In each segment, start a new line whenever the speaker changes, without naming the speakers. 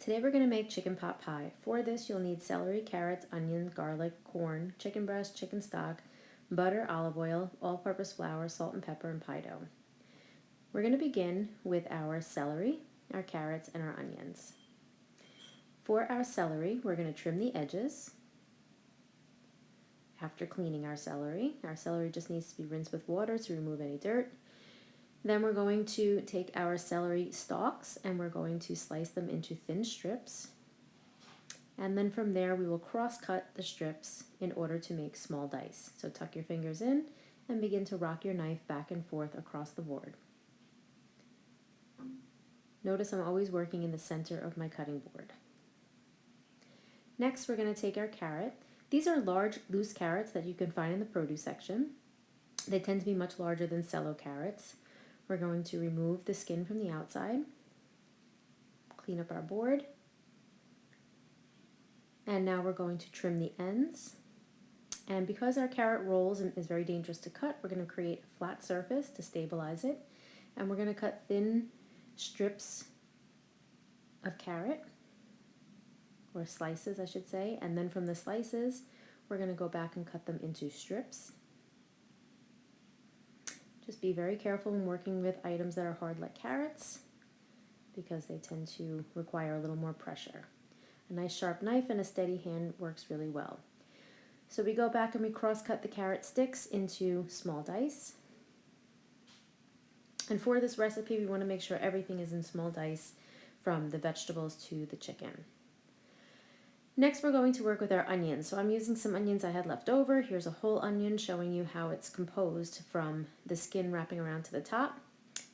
Today we're going to make chicken pot pie. For this you'll need celery, carrots, onions, garlic, corn, chicken breast, chicken stock, butter, olive oil, all-purpose flour, salt and pepper, and pie dough. We're going to begin with our celery, our carrots, and our onions. For our celery, we're going to trim the edges. After cleaning our celery just needs to be rinsed with water to remove any dirt. Then we're going to take our celery stalks and we're going to slice them into thin strips. And then from there we will cross-cut the strips in order to make small dice. So tuck your fingers in and begin to rock your knife back and forth across the board. Notice I'm always working in the center of my cutting board. Next we're going to take our carrot. These are large, loose carrots that you can find in the produce section. They tend to be much larger than cello carrots. We're going to remove the skin from the outside, clean up our board, and now we're going to trim the ends. And because our carrot rolls and is very dangerous to cut, we're going to create a flat surface to stabilize it, and we're going to cut thin strips of carrot, or slices I should say, and then from the slices we're going to go back and cut them into strips. Just be very careful when working with items that are hard like carrots because they tend to require a little more pressure. A nice sharp knife and a steady hand works really well. So we go back and we cross-cut the carrot sticks into small dice. And for this recipe we want to make sure everything is in small dice from the vegetables to the chicken. Next we're going to work with our onions. So I'm using some onions I had left over. Here's a whole onion showing you how it's composed from the skin wrapping around to the top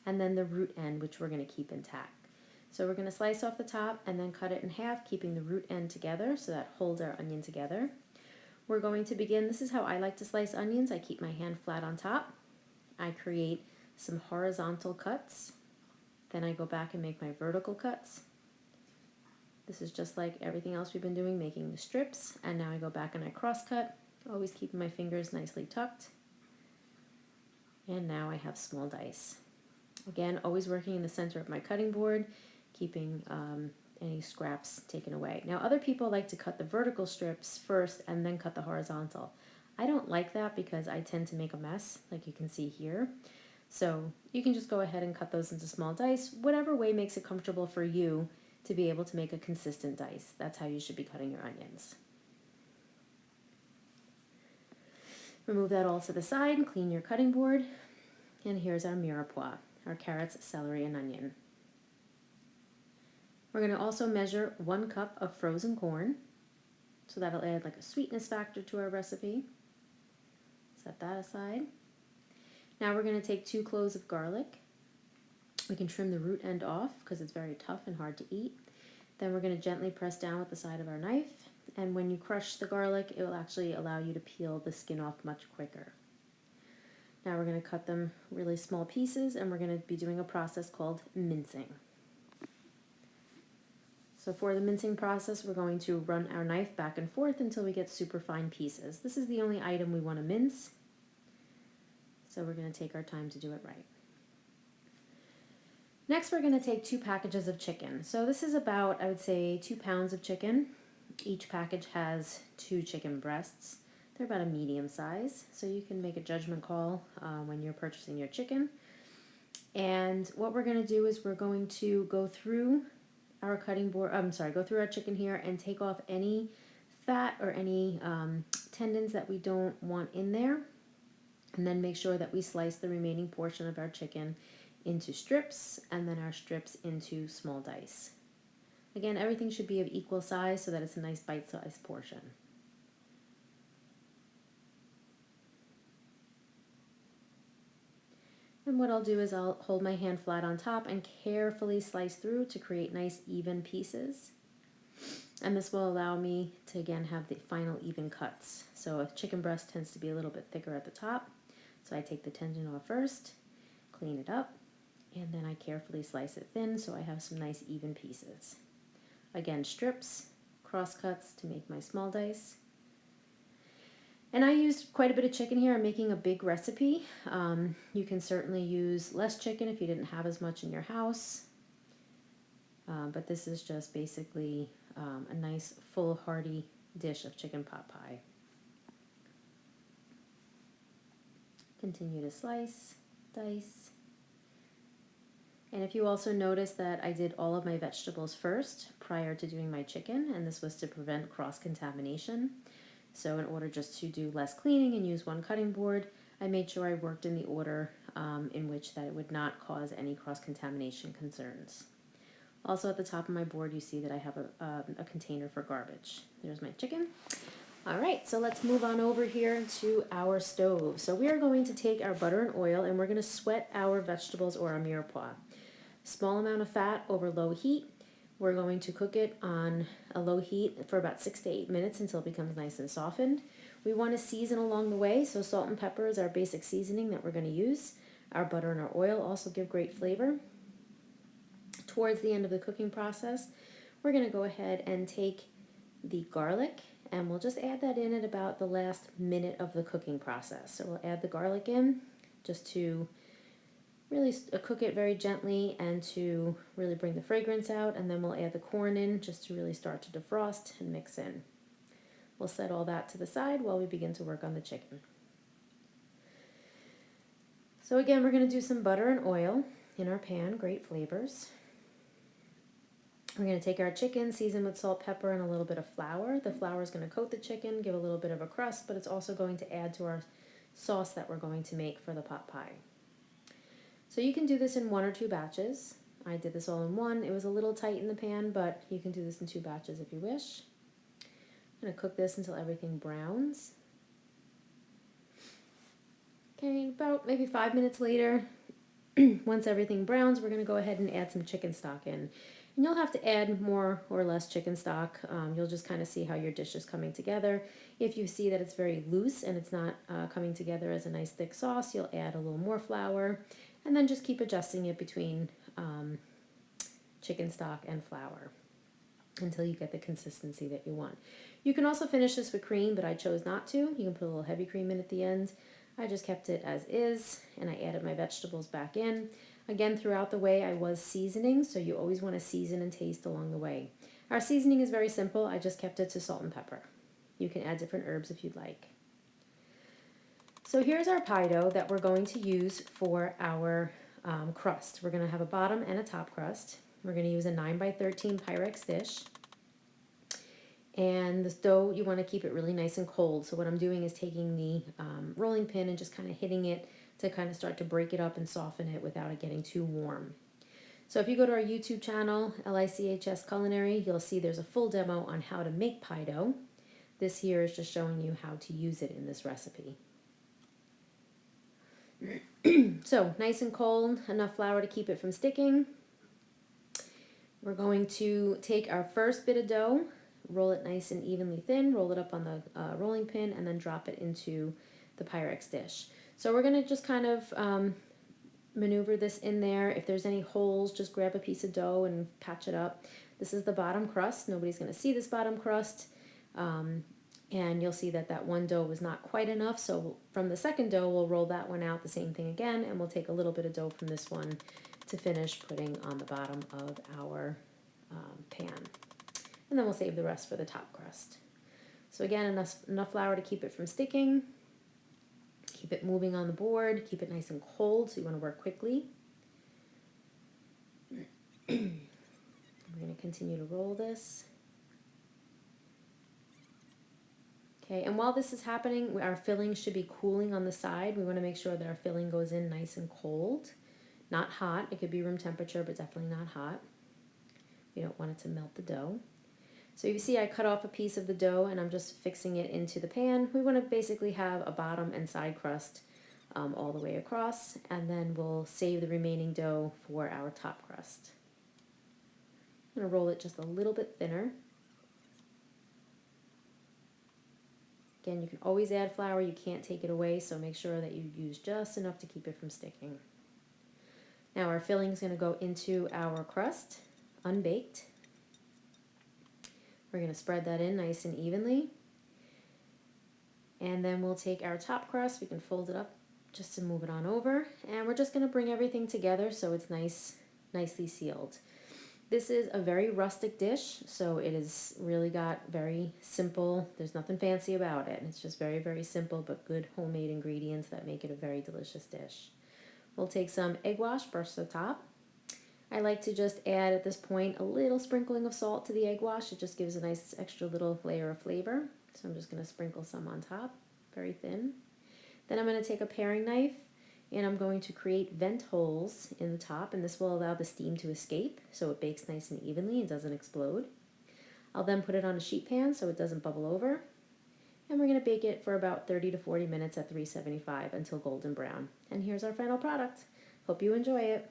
and then the root end, which we're going to keep intact. So we're going to slice off the top and then cut it in half, keeping the root end together so that holds our onion together. We're going to begin, this is how I like to slice onions. I keep my hand flat on top. I create some horizontal cuts. Then I go back and make my vertical cuts. This is just like everything else we've been doing, making the strips, and now I go back and I cross-cut, always keeping my fingers nicely tucked. And now I have small dice. Again, always working in the center of my cutting board, keeping any scraps taken away. Now other people like to cut the vertical strips first and then cut the horizontal. I don't like that because I tend to make a mess, like you can see here. So you can just go ahead and cut those into small dice, whatever way makes it comfortable for you to be able to make a consistent dice. That's how you should be cutting your onions. Remove that all to the side, clean your cutting board, and here's our mirepoix, our carrots, celery, and onion. We're going to also measure 1 cup of frozen corn, so that'll add like a sweetness factor to our recipe. Set that aside. Now we're going to take 2 cloves of garlic. We can trim the root end off because it's very tough and hard to eat. Then we're going to gently press down with the side of our knife, and when you crush the garlic it will actually allow you to peel the skin off much quicker. Now we're going to cut them really small pieces and we're going to be doing a process called mincing. So for the mincing process we're going to run our knife back and forth until we get super fine pieces. This is the only item we want to mince, so we're going to take our time to do it right. Next we're going to take 2 packages of chicken. So this is about, I would say, 2 pounds of chicken. Each package has 2 chicken breasts. They're about a medium size, so you can make a judgment call when you're purchasing your chicken. And what we're going to do is we're going to go through our go through our chicken here and take off any fat or any tendons that we don't want in there. And then make sure that we slice the remaining portion of our chicken into strips, and then our strips into small dice. Again, everything should be of equal size so that it's a nice bite-sized portion. And what I'll do is I'll hold my hand flat on top and carefully slice through to create nice even pieces. And this will allow me to again have the final even cuts. So a chicken breast tends to be a little bit thicker at the top, so I take the tendon off first, clean it up, and then I carefully slice it thin so I have some nice even pieces. Again, strips, cross cuts to make my small dice. And I used quite a bit of chicken here. I'm making a big recipe. You can certainly use less chicken if you didn't have as much in your house. But this is just basically a nice full hearty dish of chicken pot pie. Continue to slice, dice. And if you also notice that I did all of my vegetables first prior to doing my chicken, and this was to prevent cross-contamination. So in order just to do less cleaning and use one cutting board, I made sure I worked in the order in which that it would not cause any cross-contamination concerns. Also at the top of my board, you see that I have a container for garbage. There's my chicken. All right, so let's move on over here to our stove. So we are going to take our butter and oil and we're going to sweat our vegetables or our mirepoix. Small amount of fat over low heat. We're going to cook it on a low heat for about 6 to 8 minutes until it becomes nice and softened. We want to season along the way, so salt and pepper is our basic seasoning that we're going to use. Our butter and our oil also give great flavor. Towards the end of the cooking process, we're going to go ahead and take the garlic and we'll just add that in at about the last minute of the cooking process. So we'll add the garlic in just to really cook it very gently and to really bring the fragrance out, and then we'll add the corn in just to really start to defrost and mix in. We'll set all that to the side while we begin to work on the chicken. So again, we're going to do some butter and oil in our pan, great flavors. We're going to take our chicken, season with salt, pepper, and a little bit of flour. The flour is going to coat the chicken, give a little bit of a crust, but it's also going to add to our sauce that we're going to make for the pot pie. So you can do this in 1 or 2 batches. I did this all in one. It was a little tight in the pan, but you can do this in 2 batches if you wish. I'm going to cook this until everything browns. Okay, about maybe 5 minutes later, once everything browns, we're going to go ahead and add some chicken stock in. And you'll have to add more or less chicken stock. You'll just kind of see how your dish is coming together. If you see that it's very loose and it's not coming together as a nice thick sauce, you'll add a little more flour. And then just keep adjusting it between chicken stock and flour until you get the consistency that you want. You can also finish this with cream, but I chose not to. You can put a little heavy cream in at the end. I just kept it as is, and I added my vegetables back in. Again, throughout the way, I was seasoning, so you always want to season and taste along the way. Our seasoning is very simple. I just kept it to salt and pepper. You can add different herbs if you'd like. So here's our pie dough that we're going to use for our crust. We're going to have a bottom and a top crust. We're going to use a 9x13 Pyrex dish. And this dough, you want to keep it really nice and cold. So what I'm doing is taking the rolling pin and just kind of hitting it to kind of start to break it up and soften it without it getting too warm. So if you go to our YouTube channel, LICHS Culinary, you'll see there's a full demo on how to make pie dough. This here is just showing you how to use it in this recipe. So nice and cold, enough flour to keep it from sticking. We're going to take our first bit of dough, roll it nice and evenly thin, roll it up on the rolling pin, and then drop it into the Pyrex dish. So we're going to just kind of maneuver this in there. If there's any holes, just grab a piece of dough and patch it up. This is the bottom crust. Nobody's going to see this bottom crust. And you'll see that that one dough was not quite enough. So from the second dough, we'll roll that one out, the same thing again, and we'll take a little bit of dough from this one to finish putting on the bottom of our pan. And then we'll save the rest for the top crust. So again, enough flour to keep it from sticking. Keep it moving on the board. Keep it nice and cold, so you want to work quickly. We're going to continue to roll this. Okay, and while this is happening, our filling should be cooling on the side. We want to make sure that our filling goes in nice and cold. Not hot. It could be room temperature, but definitely not hot. We don't want it to melt the dough. So you see I cut off a piece of the dough and I'm just fixing it into the pan. We want to basically have a bottom and side crust all the way across, and then we'll save the remaining dough for our top crust. I'm going to roll it just a little bit thinner. Again, you can always add flour, you can't take it away, so make sure that you use just enough to keep it from sticking. Now our filling is going to go into our crust, unbaked. We're going to spread that in nice and evenly. And then we'll take our top crust, we can fold it up just to move it on over, and we're just going to bring everything together so it's nicely sealed. This is a very rustic dish, so it is really got very simple. There's nothing fancy about it. It's just very, very simple, but good homemade ingredients that make it a very delicious dish. We'll take some egg wash, brush the top. I like to just add at this point a little sprinkling of salt to the egg wash. It just gives a nice extra little layer of flavor. So I'm just going to sprinkle some on top, very thin. Then I'm going to take a paring knife and I'm going to create vent holes in the top, and this will allow the steam to escape so it bakes nice and evenly and doesn't explode. I'll then put it on a sheet pan so it doesn't bubble over, and we're going to bake it for about 30 to 40 minutes at 375 until golden brown. And here's our final product. Hope you enjoy it.